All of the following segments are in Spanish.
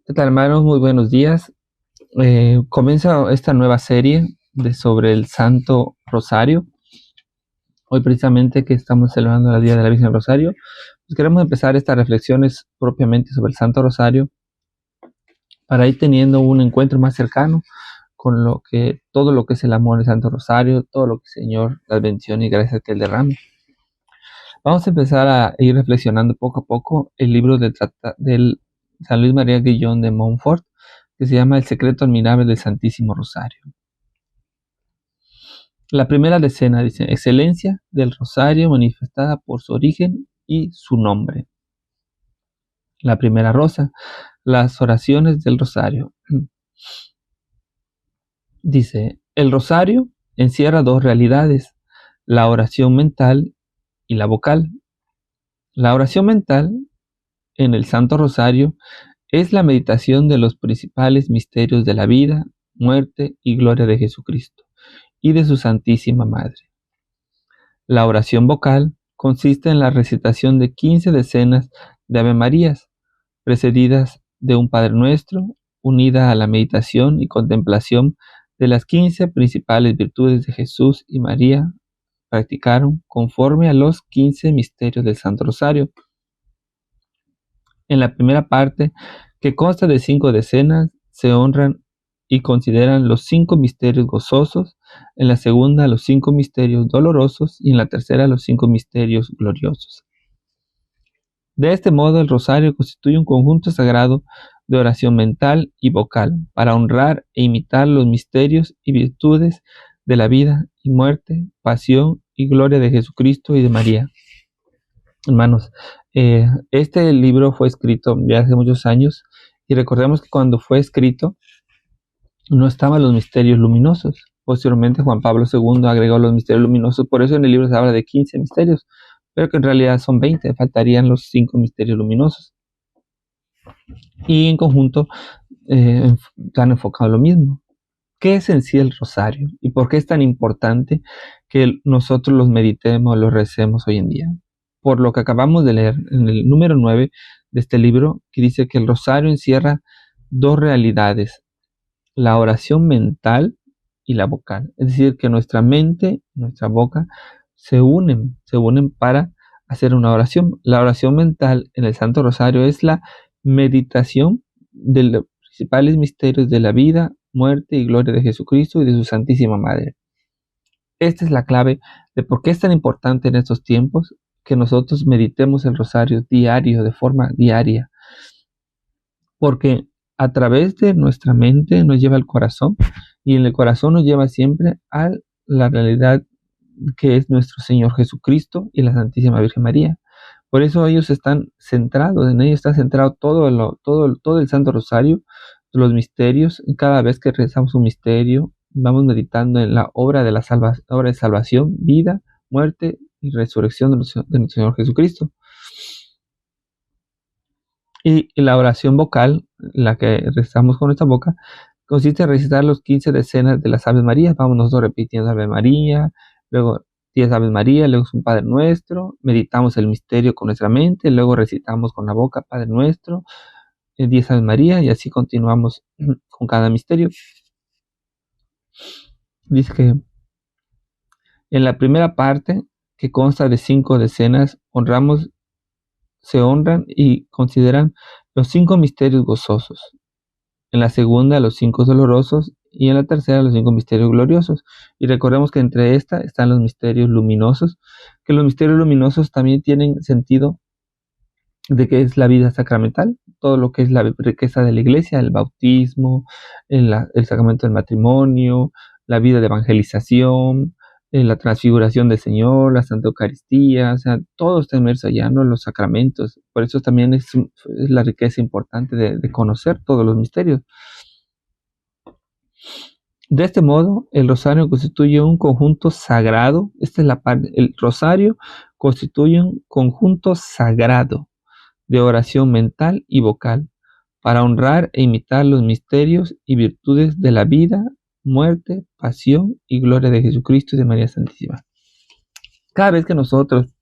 ¿Qué tal, hermanos? Muy buenos días. Comienza esta nueva serie sobre el Santo Rosario. Hoy precisamente que estamos celebrando el Día de la Virgen del Rosario, pues queremos empezar estas reflexiones propiamente sobre el Santo Rosario para ir teniendo un encuentro más cercano con todo lo que es el amor del Santo Rosario, todo lo que el Señor, las bendiciones y gracias que Él derrame. Vamos a empezar a ir reflexionando poco a poco el libro del San Luis María Guillón de Montfort, que se llama El secreto admirable del Santísimo Rosario. La primera decena dice: excelencia del Rosario manifestada por su origen y su nombre. La primera rosa, las oraciones del Rosario. Dice: el Rosario encierra dos realidades, la oración mental y la vocal. La oración mental en el Santo Rosario es la meditación de los principales misterios de la vida, muerte y gloria de Jesucristo y de su Santísima Madre. La oración vocal consiste en la recitación de 15 decenas de Ave Marías, precedidas de un Padre Nuestro, unida a la meditación y contemplación de las 15 principales virtudes de Jesús y María practicaron conforme a los 15 misterios del Santo Rosario. En la primera parte, que consta de 5 decenas, se honran y consideran los 5 misterios gozosos, en la segunda los 5 misterios dolorosos y en la tercera los 5 misterios gloriosos. De este modo, el rosario constituye un conjunto sagrado de oración mental y vocal para honrar e imitar los misterios y virtudes de la vida y muerte, pasión y gloria de Jesucristo y de María. Hermanos, este libro fue escrito ya hace muchos años y recordemos que cuando fue escrito no estaban los misterios luminosos. Posteriormente Juan Pablo II agregó los misterios luminosos, por eso en el libro se habla de 15 misterios, pero que en realidad son 20, faltarían los 5 misterios luminosos. Y en conjunto están enfocados en lo mismo. ¿Qué es en sí el rosario? ¿Y por qué es tan importante que nosotros los meditemos, los recemos hoy en día? Por lo que acabamos de leer en el número 9 de este libro, que dice que el rosario encierra dos realidades, la oración mental y la vocal. Es decir, que nuestra mente, nuestra boca, se unen para hacer una oración. La oración mental en el Santo Rosario es la meditación de los principales misterios de la vida, muerte y gloria de Jesucristo y de su Santísima Madre. Esta es la clave de por qué es tan importante en estos tiempos que nosotros meditemos el rosario diario, de forma diaria. Porque a través de nuestra mente nos lleva al corazón y en el corazón nos lleva siempre a la realidad que es nuestro Señor Jesucristo y la Santísima Virgen María. Por eso ellos están centrados, en ellos está centrado todo el Santo Rosario, los misterios. Cada vez que rezamos un misterio, vamos meditando en la obra de obra de salvación, vida, muerte y resurrección de nuestro Señor Jesucristo. Y la oración vocal, la que rezamos con nuestra boca, consiste en recitar los 15 decenas de las Aves Marías. Vamos nosotros repitiendo Ave María, luego 10 Aves María, luego es un Padre Nuestro, meditamos el misterio con nuestra mente, luego recitamos con la boca Padre Nuestro, 10 Aves María, y así continuamos con cada misterio. Dice que en la primera parte, que consta de 5 decenas, se honran y consideran los 5 misterios gozosos. En la segunda, los 5 dolorosos. Y en la tercera, los 5 misterios gloriosos. Y recordemos que entre estas están los misterios luminosos, que los misterios luminosos también tienen sentido de que es la vida sacramental, todo lo que es la riqueza de la iglesia, el bautismo, el sacramento del matrimonio, la vida de evangelización, la transfiguración del Señor, la Santa Eucaristía, o sea, todo está inmerso allá, ¿no? Los sacramentos. Por eso también es la riqueza importante de conocer todos los misterios. De este modo, el rosario constituye un conjunto sagrado. Esta es la parte. El rosario constituye un conjunto sagrado de oración mental y vocal para honrar e imitar los misterios y virtudes de la vida, muerte, pasión y gloria de Jesucristo y de María Santísima. Cada vez que nosotros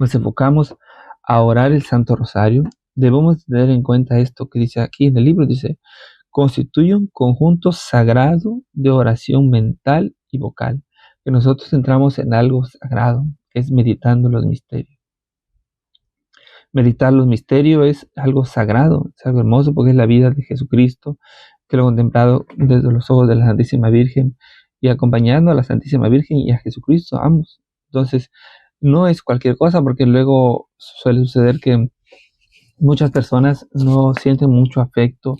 nos enfocamos a orar el Santo Rosario, Debemos tener en cuenta esto que dice aquí en el libro, dice, constituye un conjunto sagrado de oración mental y vocal, que nosotros entramos en algo sagrado, que es meditando los misterios. Meditar los misterios es algo sagrado, es algo hermoso porque es la vida de Jesucristo, que lo he contemplado desde los ojos de la Santísima Virgen y acompañando a la Santísima Virgen y a Jesucristo, ambos. Entonces, no es cualquier cosa porque luego suele suceder que muchas personas no sienten mucho afecto,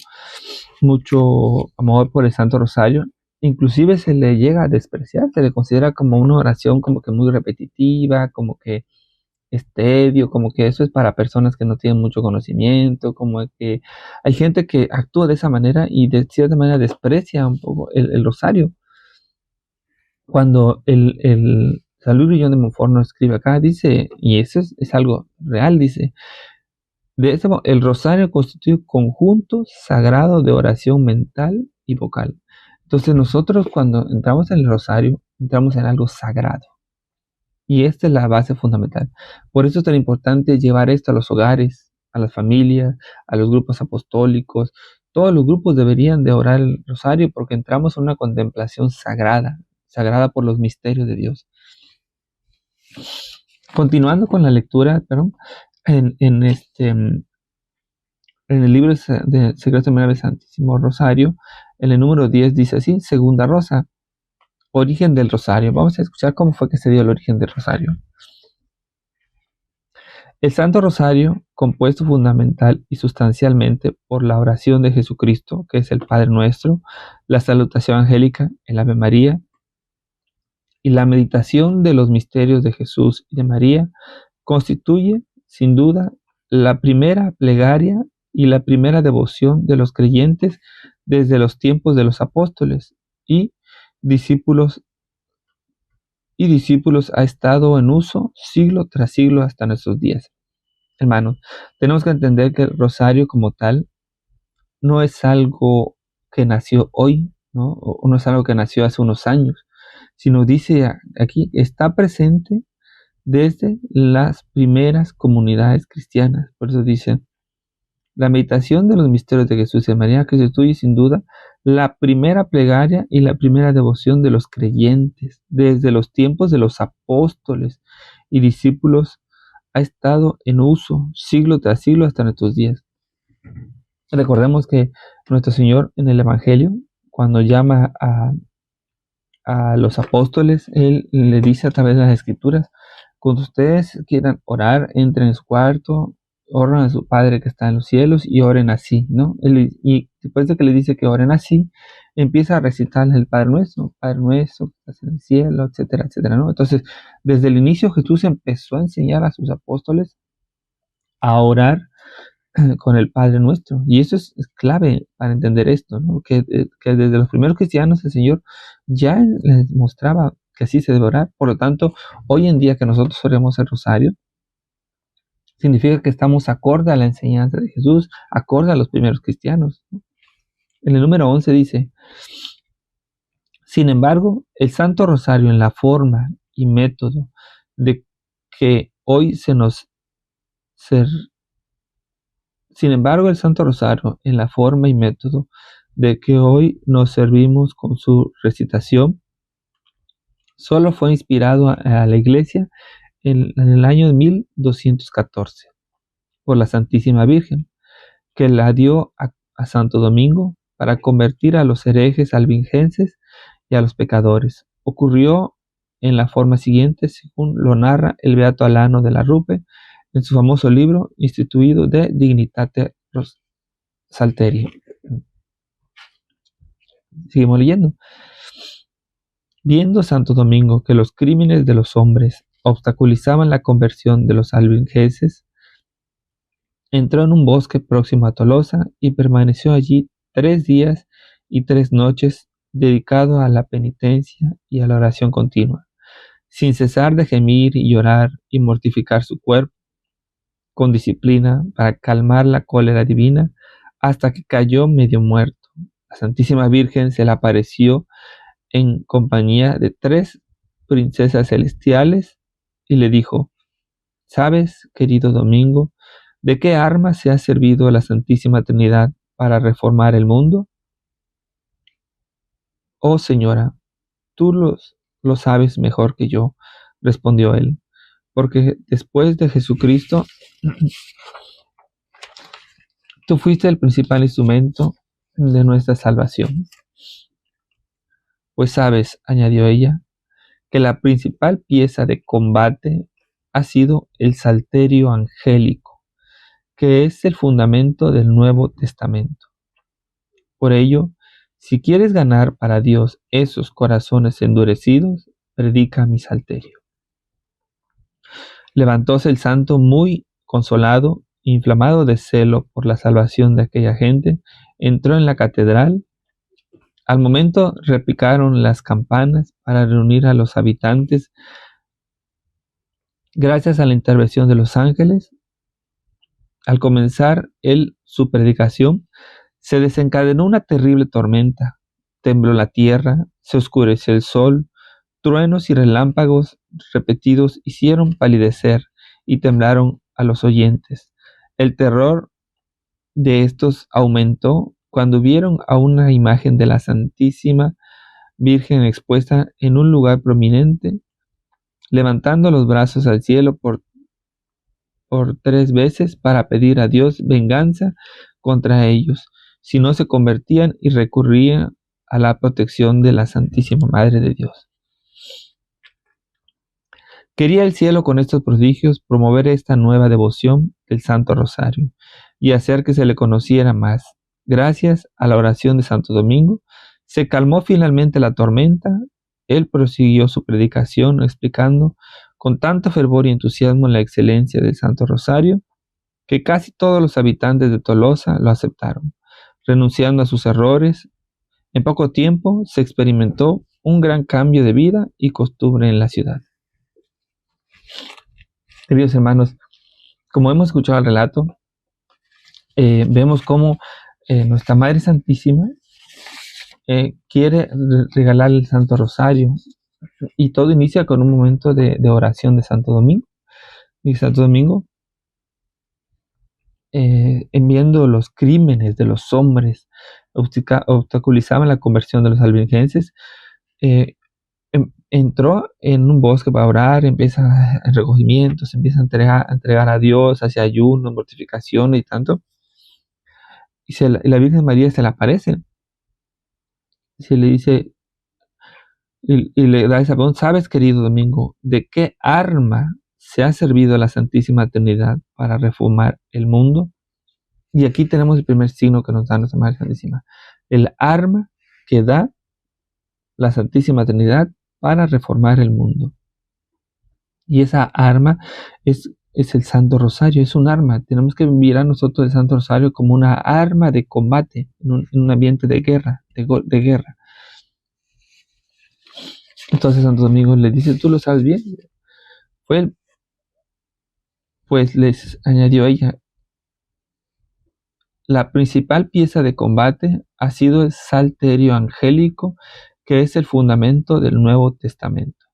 mucho amor por el Santo Rosario. Inclusive se le llega a despreciar, se le considera como una oración como que muy repetitiva, como que es tedio, como que eso es para personas que no tienen mucho conocimiento, como que hay gente que actúa de esa manera y de cierta manera desprecia un poco el rosario. Cuando el San Luis Brillón de Montfort nos escribe acá, dice, y eso es algo real, dice, el rosario constituye un conjunto sagrado de oración mental y vocal. Entonces nosotros cuando entramos en el rosario, entramos en algo sagrado. Y esta es la base fundamental. Por eso es tan importante llevar esto a los hogares, a las familias, a los grupos apostólicos. Todos los grupos deberían de orar el rosario porque entramos en una contemplación sagrada, sagrada por los misterios de Dios. Continuando con la lectura, perdón, en el libro de Secreto del Santísimo Rosario, en el número 10 dice así, segunda rosa, origen del rosario. Vamos a escuchar cómo fue que se dio el origen del rosario. El Santo Rosario, compuesto fundamental y sustancialmente por la oración de Jesucristo, que es el Padre Nuestro, la salutación angélica, el Ave María, y la meditación de los misterios de Jesús y de María, constituye, sin duda, la primera plegaria y la primera devoción de los creyentes desde los tiempos de los apóstoles y discípulos ha estado en uso siglo tras siglo hasta nuestros días. Hermanos, tenemos que entender que el rosario como tal no es algo que nació hoy, ¿no? O no es algo que nació hace unos años, sino dice aquí, está presente desde las primeras comunidades cristianas. Por eso dice, la meditación de los misterios de Jesús y de María constituye sin duda la primera plegaria y la primera devoción de los creyentes desde los tiempos de los apóstoles y discípulos ha estado en uso siglo tras siglo hasta nuestros días. Recordemos que nuestro Señor en el Evangelio, cuando llama a los apóstoles, Él le dice a través de las Escrituras, cuando ustedes quieran orar, entren en su cuarto, oren a su Padre que está en los cielos y oren así, ¿no? Y después de que le dice que oren así, empieza a recitarles el Padre Nuestro que estás en el cielo, etcétera, etcétera, ¿no? Entonces, desde el inicio Jesús empezó a enseñar a sus apóstoles a orar con el Padre Nuestro. Y eso es clave para entender esto, ¿no? Que desde los primeros cristianos el Señor ya les mostraba que así se debe orar. Por lo tanto, hoy en día que nosotros oremos el rosario, significa que estamos acorde a la enseñanza de Jesús, acorde a los primeros cristianos, ¿no? En el número 11 dice, sin embargo, el Santo Rosario en la forma y método de que hoy sin embargo, el Santo Rosario, en la forma y método de que hoy nos servimos con su recitación, solo fue inspirado a la Iglesia en el año 1214 por la Santísima Virgen, que la dio a Santo Domingo para convertir a los herejes albingenses y a los pecadores. Ocurrió en la forma siguiente, según lo narra el Beato Alano de la Rupe en su famoso libro instituido de Dignitate Salterio. Seguimos leyendo. Viendo Santo Domingo que los crímenes de los hombres obstaculizaban la conversión de los albingenses, entró en un bosque próximo a Tolosa y permaneció allí 3 días y 3 noches dedicado a la penitencia y a la oración continua, sin cesar de gemir y llorar y mortificar su cuerpo con disciplina para calmar la cólera divina hasta que cayó medio muerto. La Santísima Virgen se le apareció en compañía de 3 princesas celestiales y le dijo, ¿sabes, querido Domingo, ¿De qué arma se ha servido la Santísima Trinidad para reformar el mundo? Oh Señora, tú lo sabes mejor que yo, respondió él, porque después de Jesucristo, tú fuiste el principal instrumento de nuestra salvación. Pues sabes, añadió ella, que la principal pieza de combate ha sido el salterio angélico, que es el fundamento del Nuevo Testamento. Por ello, si quieres ganar para Dios esos corazones endurecidos, predica mi salterio. Levantóse el santo muy consolado, inflamado de celo por la salvación de aquella gente, entró en la catedral. Al momento repicaron las campanas para reunir a los habitantes. Gracias a la intervención de los ángeles, al comenzar su predicación, se desencadenó una terrible tormenta. Tembló la tierra, se oscureció el sol, truenos y relámpagos repetidos hicieron palidecer y temblaron a los oyentes. El terror de estos aumentó cuando vieron a una imagen de la Santísima Virgen expuesta en un lugar prominente, levantando los brazos al cielo por 3 veces para pedir a Dios venganza contra ellos, si no se convertían y recurrían a la protección de la Santísima Madre de Dios. Quería el cielo con estos prodigios promover esta nueva devoción del Santo Rosario y hacer que se le conociera más. Gracias a la oración de Santo Domingo, se calmó finalmente la tormenta. Él prosiguió su predicación explicando con tanto fervor y entusiasmo la excelencia del Santo Rosario que casi todos los habitantes de Tolosa lo aceptaron. Renunciando a sus errores, en poco tiempo se experimentó un gran cambio de vida y costumbre en la ciudad. Queridos hermanos, como hemos escuchado el relato, vemos cómo nuestra Madre Santísima quiere regalar el Santo Rosario, y todo inicia con un momento de oración de Santo Domingo. Y Santo Domingo, en viendo los crímenes de los hombres, obstaculizaban la conversión de los albigenses, entró en un bosque para orar, empieza en recogimientos, empieza a entregar a Dios, hacia ayuno, mortificación y tanto. Y la Virgen María se le aparece. Se le dice, y le da esa pregunta: ¿sabes, querido Domingo, de qué arma se ha servido la Santísima Trinidad para reformar el mundo? Y aquí tenemos el primer signo que nos da nuestra Madre Santísima: el arma que da la Santísima Trinidad para reformar el mundo. Y esa arma es el Santo Rosario, es un arma. Tenemos que mirar nosotros el Santo Rosario como una arma de combate en un ambiente de guerra, de guerra. Entonces Santo Domingo le dice: ¿tú lo sabes bien? Pues les añadió ella: la principal pieza de combate ha sido el salterio angélico, que es el fundamento del Nuevo Testamento.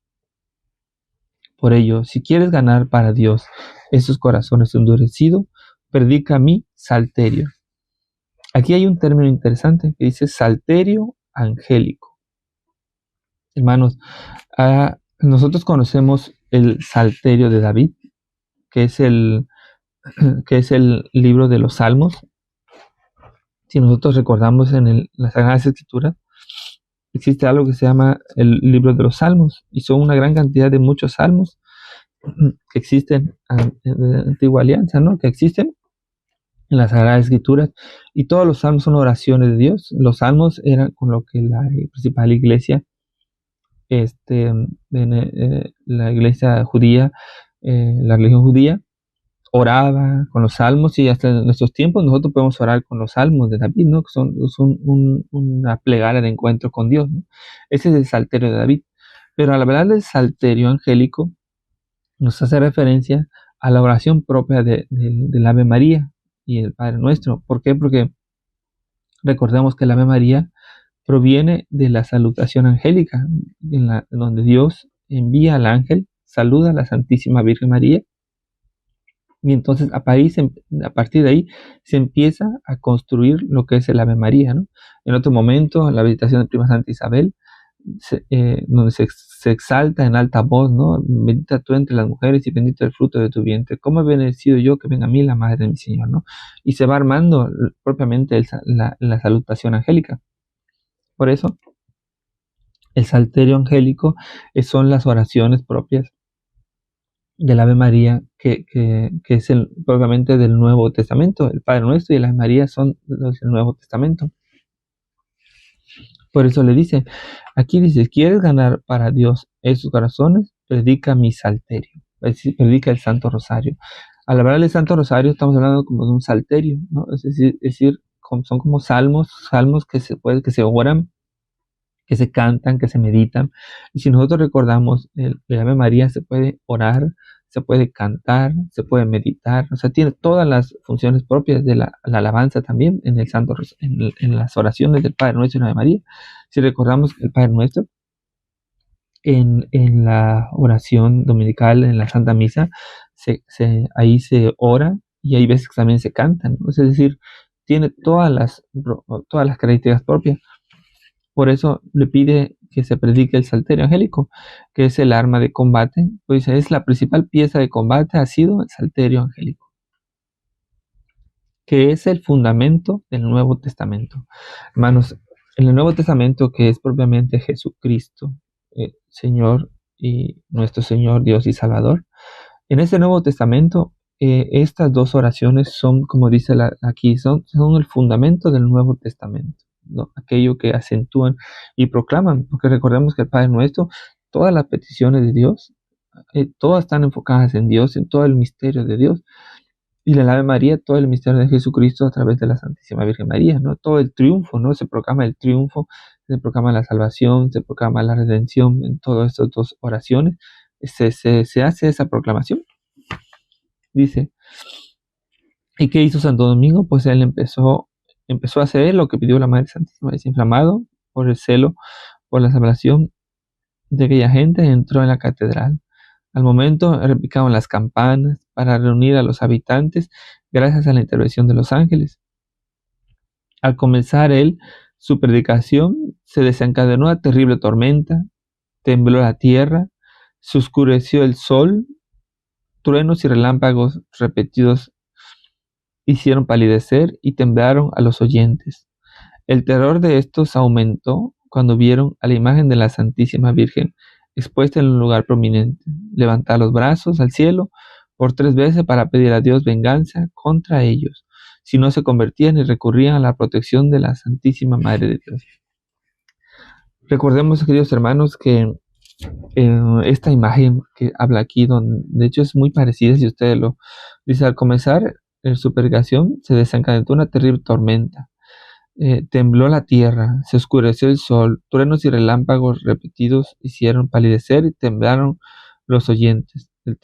Por ello, si quieres ganar para Dios esos corazones endurecidos, predica mi salterio. Aquí hay un término interesante que dice salterio angélico. Hermanos, nosotros conocemos el salterio de David, que es el libro de los Salmos. Si nosotros recordamos en las Sagradas Escrituras, existe algo que se llama el libro de los Salmos, y son una gran cantidad de muchos salmos que existen en la Antigua Alianza, ¿no? Que existen en las Sagradas Escrituras, y todos los salmos son oraciones de Dios. Los salmos eran con lo que la principal iglesia, la iglesia judía, la religión judía, oraba con los salmos, y hasta en nuestros tiempos nosotros podemos orar con los salmos de David, ¿no? Que son una plegaria de encuentro con Dios, ¿no? Ese es el salterio de David. Pero al hablar del salterio angélico, nos hace referencia a la oración propia del Ave María y el Padre Nuestro. ¿Por qué? Porque recordemos que el Ave María proviene de la salutación angélica, donde Dios envía al ángel, saluda a la Santísima Virgen María, Y entonces a partir de ahí se empieza a construir lo que es el Ave María, ¿no? En otro momento, la visitación de Prima Santa Isabel, donde se exalta en alta voz, ¿no? Bendita tú entre las mujeres y bendito el fruto de tu vientre. ¿Cómo he bendecido yo que venga a mí la madre de mi Señor, ¿no? Y se va armando propiamente la salutación angélica. Por eso, el salterio angélico son las oraciones propias del Ave María, que es propiamente del Nuevo Testamento. El Padre Nuestro y el Ave María son los del Nuevo Testamento. Por eso le dice, aquí dice, ¿quieres ganar para Dios esos corazones? Predica mi salterio, es decir, predica el Santo Rosario. Al hablar del Santo Rosario estamos hablando como de un salterio, ¿no? Es decir son como salmos que se oran, que se cantan, que se meditan. Y si nosotros recordamos el Ave María, se puede orar, se puede cantar, se puede meditar, o sea, tiene todas las funciones propias de la alabanza también en el Santo, en las oraciones del Padre Nuestro y la Ave María. Si recordamos el Padre Nuestro, en la oración dominical, en la Santa Misa, ahí se ora y hay veces que también se cantan, ¿no? Es decir, tiene todas las características propias. Por eso le pide que se predique el salterio angélico, que es el arma de combate, pues es la principal pieza de combate, ha sido el salterio angélico, que es el fundamento del Nuevo Testamento. Hermanos, en el Nuevo Testamento, que es propiamente Jesucristo, Señor y nuestro Señor, Dios y Salvador, en ese Nuevo Testamento, estas dos oraciones son, como dice aquí, son el fundamento del Nuevo Testamento, ¿no? Aquello que acentúan y proclaman, porque recordemos que el Padre Nuestro, todas las peticiones de Dios, todas están enfocadas en Dios, en todo el misterio de Dios, y la Ave María, todo el misterio de Jesucristo a través de la Santísima Virgen María, ¿no? Todo el triunfo, ¿no? Se proclama el triunfo, se proclama la salvación, se proclama la redención en todas estas dos oraciones, se hace esa proclamación. Dice, ¿y qué hizo Santo Domingo? Pues él empezó a hacer lo que pidió la Madre Santísima, desinflamado por el celo, por la salvación de aquella gente, entró en la catedral. Al momento repicaban las campanas para reunir a los habitantes gracias a la intervención de los ángeles. Al comenzar él su predicación, se desencadenó una terrible tormenta, tembló la tierra, se oscureció el sol, truenos y relámpagos repetidos hicieron palidecer y temblaron a los oyentes. El terror de estos aumentó cuando vieron a la imagen de la Santísima Virgen expuesta en un lugar prominente, levantar los brazos al cielo por 3 veces para pedir a Dios venganza contra ellos, si no se convertían y recurrían a la protección de la Santísima Madre de Dios. Recordemos, queridos hermanos, que esta imagen que habla aquí, donde, de hecho es muy parecida, si ustedes lo dice, al comenzar su predicación se desencadenó una terrible tormenta. Tembló la tierra, se oscureció el sol, truenos y relámpagos repetidos hicieron palidecer y temblaron los oyentes. El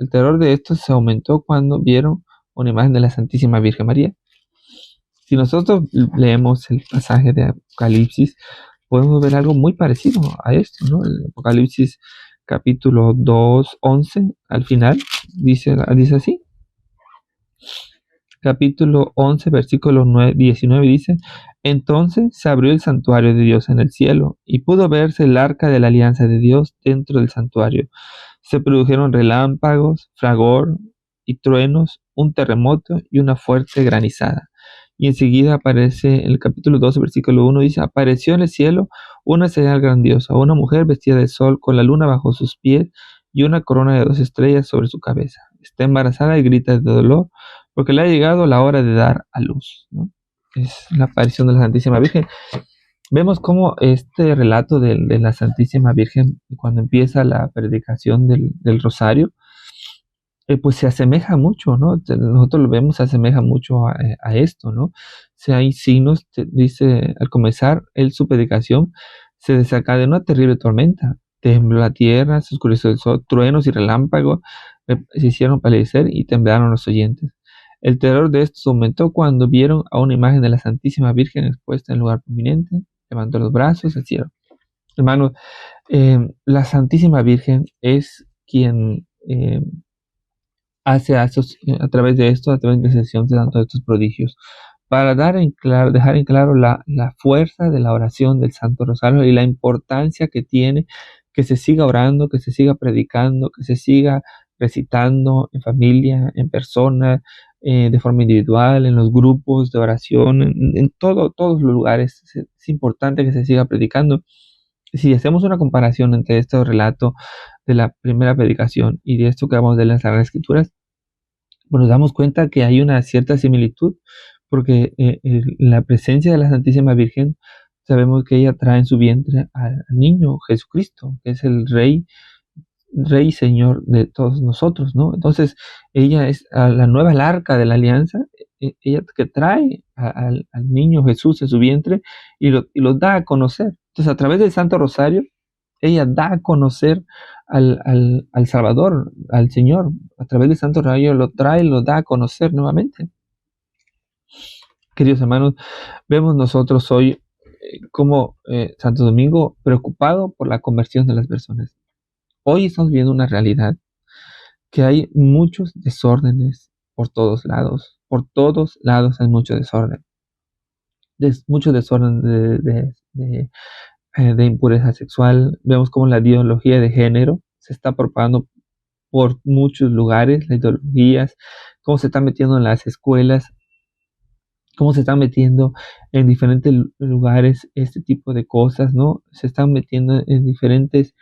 terror de estos se aumentó cuando vieron una imagen de la Santísima Virgen María. Si nosotros leemos el pasaje de Apocalipsis, podemos ver algo muy parecido a esto, ¿no? El Apocalipsis capítulo 2, 11, al final, dice así. Capítulo 11, versículo 19 dice, entonces se abrió el santuario de Dios en el cielo, y pudo verse el arca de la alianza de Dios dentro del santuario. Se produjeron relámpagos, fragor y truenos, un terremoto y una fuerte granizada. Y enseguida aparece en el capítulo 12, versículo 1, dice, apareció en el cielo una señal grandiosa, una mujer vestida de sol con la luna bajo sus pies y una corona de 2 estrellas sobre su cabeza. Está embarazada y grita de dolor porque le ha llegado la hora de dar a luz, ¿no? Es la aparición de la Santísima Virgen. Vemos cómo este relato de la Santísima Virgen, cuando empieza la predicación del Rosario, pues se asemeja mucho, ¿no? Nosotros lo vemos, se asemeja mucho a esto, ¿no? Si hay signos, dice, al comenzar su predicación, se desencadenó una terrible tormenta, tembló la tierra, se oscureció el sol, truenos y relámpagos se hicieron palidecer y temblaron los oyentes. El terror de estos aumentó cuando vieron a una imagen de la Santísima Virgen expuesta en lugar prominente, levantó los brazos al cielo. Hermanos, la Santísima Virgen es quien hace a través de esto, a través de la intercesión, de tanto estos prodigios, para dejar en claro la fuerza de la oración del Santo Rosario y la importancia que tiene que se siga orando, que se siga predicando, que se siga recitando en familia, en persona, de forma individual, en los grupos de oración, todos los lugares. Es importante que se siga predicando. Si hacemos una comparación entre este relato de la primera predicación y de esto que vamos de las Sagradas Escrituras, pues nos damos cuenta que hay una cierta similitud, porque la presencia de la Santísima Virgen, sabemos que ella trae en su vientre al niño Jesucristo, que es el Rey y Señor de todos nosotros, ¿no? Entonces, ella es la nueva arca de la alianza, ella que trae al niño Jesús en su vientre y lo da a conocer. Entonces, a través del Santo Rosario, ella da a conocer al Salvador, al Señor. A través del Santo Rosario lo trae, lo da a conocer nuevamente. Queridos hermanos, vemos nosotros hoy como Santo Domingo preocupado por la conversión de las personas. Hoy estamos viendo una realidad que hay muchos desórdenes por todos lados. Por todos lados hay mucho desorden. Mucho desorden de impureza sexual. Vemos como la ideología de género se está propagando por muchos lugares, las ideologías, cómo se están metiendo en las escuelas, cómo se están metiendo en diferentes lugares este tipo de cosas, ¿no? Se están metiendo en diferentes,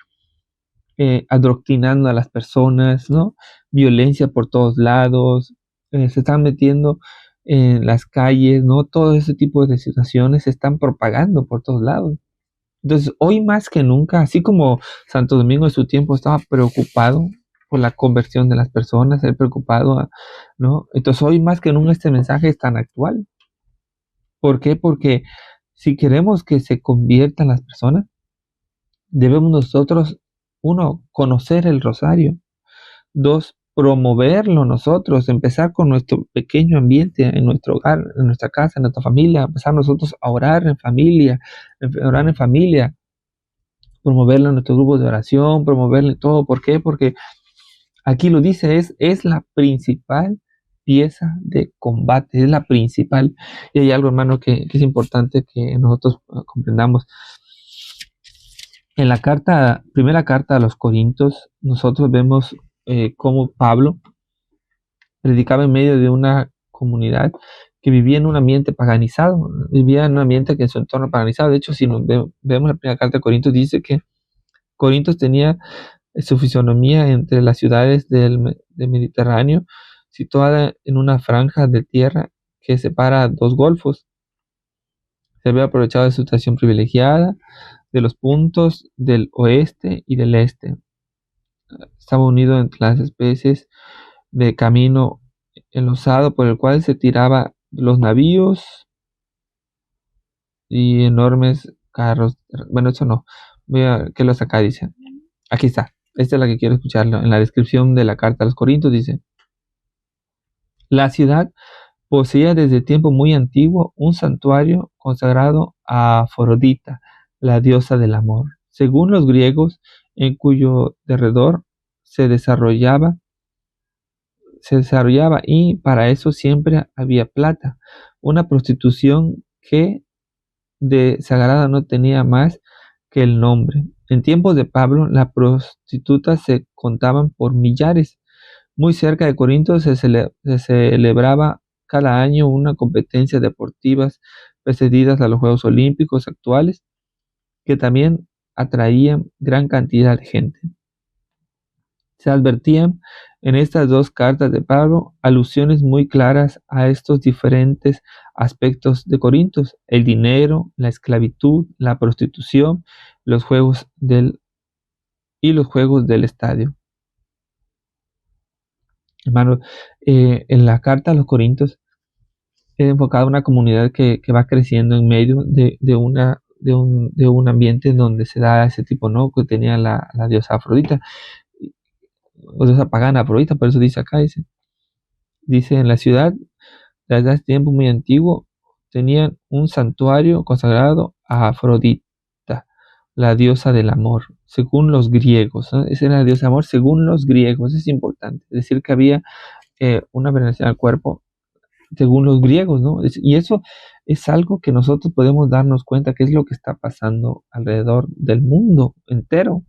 adoctrinando a las personas, ¿no? Violencia por todos lados, se están metiendo en las calles, ¿no? Todo ese tipo de situaciones se están propagando por todos lados. Entonces, hoy más que nunca, así como Santo Domingo en su tiempo estaba preocupado por la conversión de las personas, él preocupado, ¿no? Entonces, hoy más que nunca este mensaje es tan actual. ¿Por qué? Porque si queremos que se conviertan las personas, debemos nosotros, uno, conocer el rosario. Dos, promoverlo nosotros, empezar con nuestro pequeño ambiente, en nuestro hogar, en nuestra casa, en nuestra familia, empezar nosotros a orar en familia, promoverlo en nuestros grupos de oración, promoverlo en todo. ¿Por qué? Porque aquí lo dice, es la principal pieza de combate, es la principal. Y hay algo, hermano, que es importante que nosotros comprendamos. En la primera carta a los Corintios, nosotros vemos cómo Pablo predicaba en medio de una comunidad que vivía en un ambiente paganizado, vivía en un ambiente que en su entorno paganizado. De hecho, si vemos la primera carta de Corintios, dice que Corintios tenía su fisonomía entre las ciudades del Mediterráneo, situada en una franja de tierra que separa dos golfos. Se había aprovechado de su situación privilegiada de los puntos del oeste y del este. Estaba unido entre las especies de camino enlosado por el cual se tiraba los navíos y enormes carros. Bueno, eso no. Voy a que lo saca, dice. Aquí está. Esta es la que quiero escucharlo. En la descripción de la carta a los Corintios dice: la ciudad poseía desde tiempo muy antiguo un santuario consagrado a Afrodita, la diosa del amor. Según los griegos, en cuyo derredor se desarrollaba y para eso siempre había plata, una prostitución que de sagrada no tenía más que el nombre. En tiempos de Pablo, las prostitutas se contaban por millares. Muy cerca de Corinto se celebraba cada año una competencia deportivas precedidas a los Juegos Olímpicos actuales, que también atraían gran cantidad de gente. Se advertían en estas dos cartas de Pablo alusiones muy claras a estos diferentes aspectos de Corinto: el dinero, la esclavitud, la prostitución, los juegos del estadio. Hermano, en la carta a los Corintios es enfocada a una comunidad que va creciendo en medio de un ambiente en donde se da ese tipo, ¿no? Que tenía la diosa Afrodita, o diosa pagana Afrodita, por eso dice acá, dice en la ciudad, desde hace tiempo muy antiguo, tenían un santuario consagrado a Afrodita, la diosa del amor. según los griegos, ¿no? Ese era Dios de amor según los griegos, es importante. Es decir, que había una veneración al cuerpo según los griegos, ¿no? Y eso es algo que nosotros podemos darnos cuenta que es lo que está pasando alrededor del mundo entero.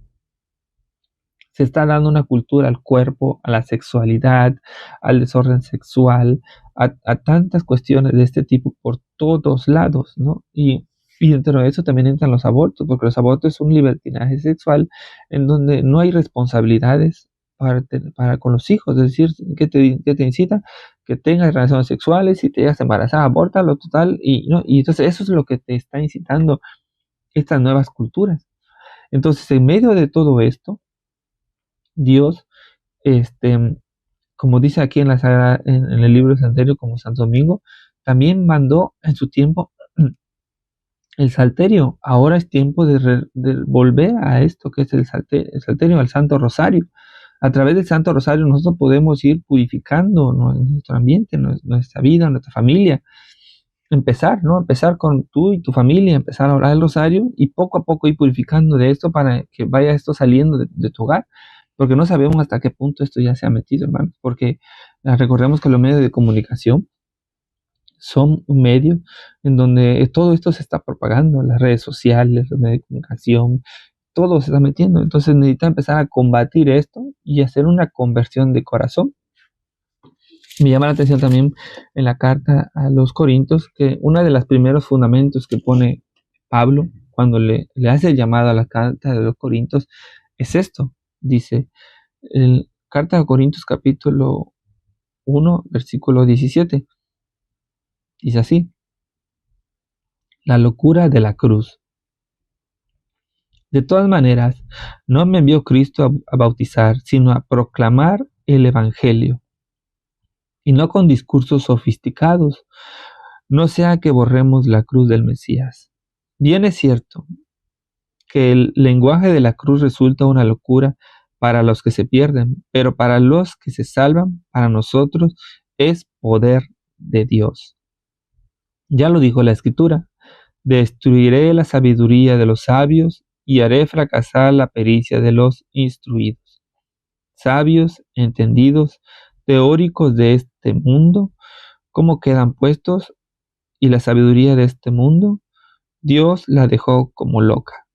Se está dando una cultura al cuerpo, a la sexualidad, al desorden sexual, a tantas cuestiones de este tipo por todos lados, ¿no? Y dentro de eso también entran los abortos, porque los abortos es un libertinaje sexual en donde no hay responsabilidades para con los hijos, es decir, que te incita que tengas relaciones sexuales y te llegas embarazada, abórtalo total, y, ¿no? Y entonces eso es lo que te está incitando estas nuevas culturas. Entonces, en medio de todo esto, Dios, este, como dice aquí en la en el libro de Salterio, como Santo Domingo, también mandó en su tiempo el salterio. Ahora es tiempo de volver a esto que es el salterio, al Santo Rosario. A través del Santo Rosario nosotros podemos ir purificando nuestro ambiente, nuestra vida, nuestra familia. Empezar, ¿no? Empezar con tú y tu familia, empezar a orar el rosario y poco a poco ir purificando de esto para que vaya esto saliendo de tu hogar, porque no sabemos hasta qué punto esto ya se ha metido, hermanos, porque recordemos que los medios de comunicación son un medio en donde todo esto se está propagando, las redes sociales, los medios de comunicación, todo se está metiendo, entonces necesita empezar a combatir esto y hacer una conversión de corazón. Me llama la atención también en la carta a los Corintios que uno de los primeros fundamentos que pone Pablo cuando le hace el llamado a la carta de los Corintios es esto. Dice, carta a Corintios capítulo 1, versículo 17. Dice así, la locura de la cruz. De todas maneras, no me envió Cristo a bautizar, sino a proclamar el Evangelio, y no con discursos sofisticados, no sea que borremos la cruz del Mesías. Bien es cierto que el lenguaje de la cruz resulta una locura para los que se pierden, pero para los que se salvan, para nosotros, es poder de Dios. Ya lo dijo la Escritura, destruiré la sabiduría de los sabios y haré fracasar la pericia de los instruidos. Sabios, entendidos, teóricos de este mundo, ¿cómo quedan puestos? Y la sabiduría de este mundo, Dios la dejó como loca,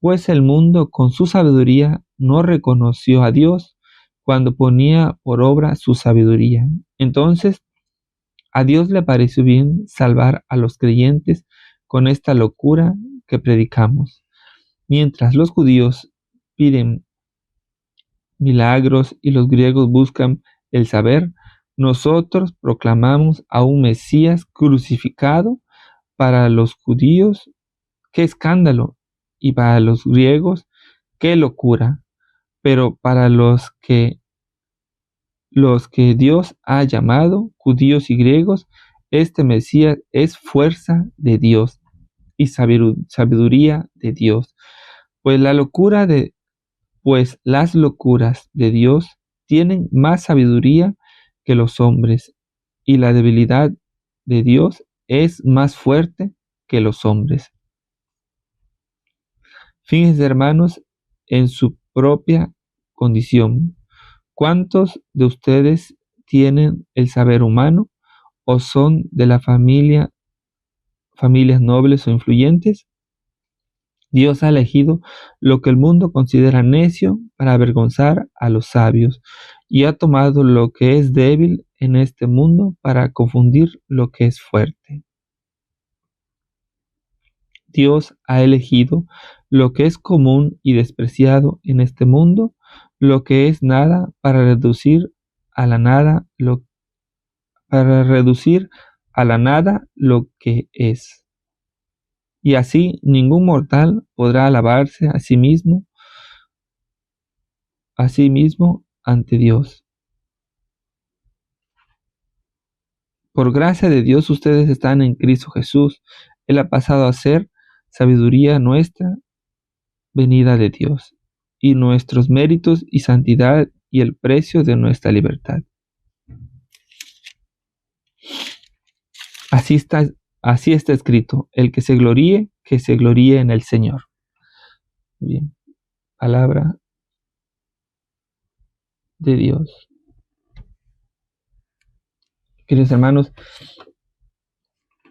pues el mundo con su sabiduría no reconoció a Dios cuando ponía por obra su sabiduría. Entonces, a Dios le pareció bien salvar a los creyentes con esta locura que predicamos. Mientras los judíos piden milagros y los griegos buscan el saber, nosotros proclamamos a un Mesías crucificado. Para los judíos, qué escándalo, y para los griegos, qué locura. Pero para los que Dios ha llamado, judíos y griegos, este Mesías es fuerza de Dios y sabiduría de Dios. Pues pues las locuras de Dios tienen más sabiduría que los hombres, y la debilidad de Dios es más fuerte que los hombres. Fíjense, hermanos, en su propia condición. ¿Cuántos de ustedes tienen el saber humano o son de la familias nobles o influyentes? Dios ha elegido lo que el mundo considera necio para avergonzar a los sabios, y ha tomado lo que es débil en este mundo para confundir lo que es fuerte. Dios ha elegido lo que es común y despreciado en este mundo, lo que es nada, para reducir a la nada lo que es. Y así ningún mortal podrá alabarse a sí mismo ante Dios. Por gracia de Dios ustedes están en Cristo Jesús. Él ha pasado a ser sabiduría nuestra, venida de Dios, y nuestros méritos y santidad y el precio de nuestra libertad. Así está escrito, el que se gloríe en el Señor. Bien. palabra de Dios. Queridos hermanos,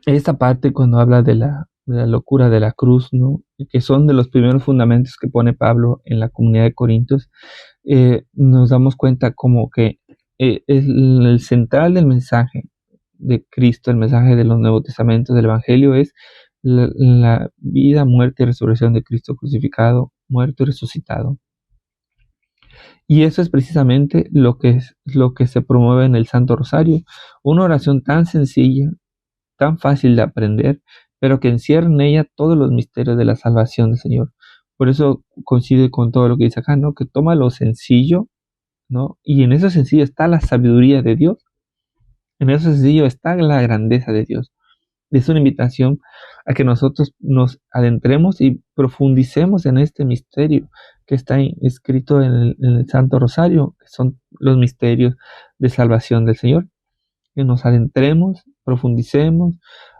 esta parte cuando habla de la locura de la cruz, ¿no? Que son de los primeros fundamentos que pone Pablo en la comunidad de Corintios, nos damos cuenta como que es el central del mensaje de Cristo, el mensaje de los Nuevos Testamentos, del Evangelio, es la vida, muerte y resurrección de Cristo crucificado, muerto y resucitado. Y eso es precisamente lo que se promueve en el Santo Rosario, una oración tan sencilla, tan fácil de aprender, pero que encierra en ella todos los misterios de la salvación del Señor. Por eso coincide con todo lo que dice acá, ¿no? Que toma lo sencillo, ¿no? Y en eso sencillo está la sabiduría de Dios, en eso sencillo está la grandeza de Dios. Es una invitación a que nosotros nos adentremos y profundicemos en este misterio que está escrito en el Santo Rosario, que son los misterios de salvación del Señor. Que nos adentremos, profundicemos,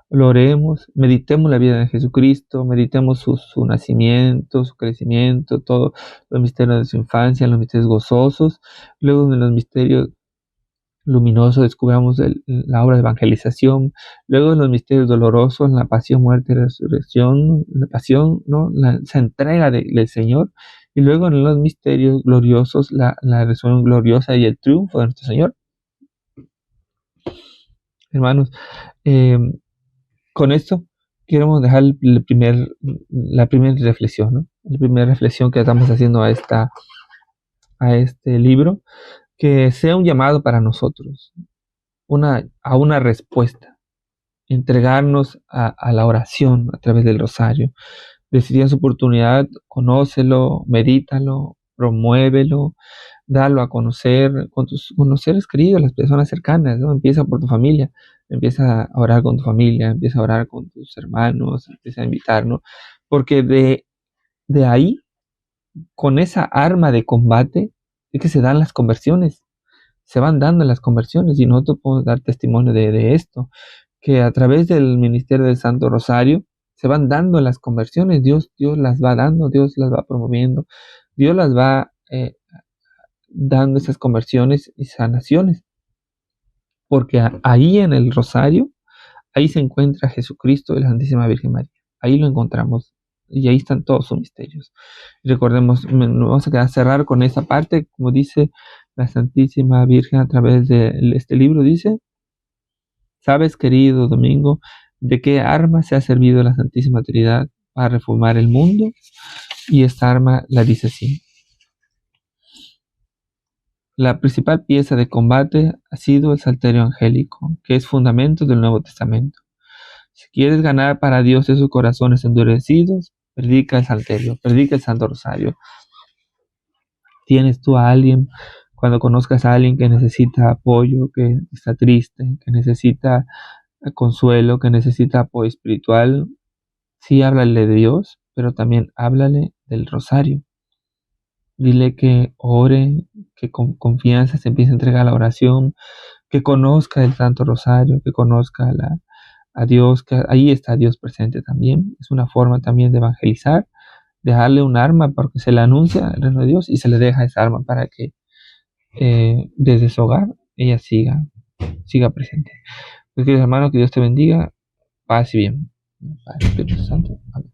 lo oremos, meditemos la vida de Jesucristo, meditemos su nacimiento, su crecimiento, todos los misterios de su infancia, los misterios gozosos, luego de los misterios luminosos descubramos la obra de evangelización, luego en los misterios dolorosos, la pasión, muerte y resurrección, la pasión, ¿no? Esa entrega del Señor, y luego en los misterios gloriosos, la resurrección gloriosa y el triunfo de nuestro Señor. Hermanos, con esto queremos dejar la primera reflexión, ¿no? La primera reflexión que estamos haciendo a este libro, que sea un llamado para nosotros, a una respuesta, entregarnos a la oración a través del rosario. Decidir en su oportunidad, conócelo, medítalo, promuévelo, dalo a conocer con los seres queridos, las personas cercanas, ¿no? Empieza por tu familia, empieza a orar con tu familia, empieza a orar con tus hermanos, empieza a invitarnos, porque de ahí, con esa arma de combate, es que se dan las conversiones, se van dando las conversiones, y nosotros podemos dar testimonio de esto, que a través del ministerio del Santo Rosario se van dando las conversiones, Dios las va dando, Dios las va promoviendo, Dios las va dando esas conversiones y sanaciones, porque ahí en el Rosario, ahí se encuentra Jesucristo y la Santísima Virgen María, ahí lo encontramos, y ahí están todos sus misterios. Recordemos, nos vamos a cerrar con esa parte, como dice la Santísima Virgen a través de este libro, dice: ¿sabes, querido Domingo, de qué arma se ha servido la Santísima Trinidad para reformar el mundo? Y esta arma la dice así: la principal pieza de combate ha sido el Salterio Angélico, que es fundamento del Nuevo Testamento. Si quieres ganar para Dios esos corazones endurecidos, predica el Salterio, predica el Santo Rosario. ¿Tienes tú a alguien, cuando conozcas a alguien que necesita apoyo, que está triste, que necesita consuelo, que necesita apoyo espiritual? Sí, háblale de Dios, pero también háblale del Rosario. Dile que ore, que con confianza se empiece a entregar a la oración, que conozca el Santo Rosario, que conozca a Dios, que ahí está Dios presente también. Es una forma también de evangelizar, dejarle un arma porque se le anuncia el reino de Dios y se le deja esa arma para que desde su hogar ella siga presente. Pues, queridos hermanos, que Dios te bendiga. Paz y bien. Padre, Espíritu Santo. Amén.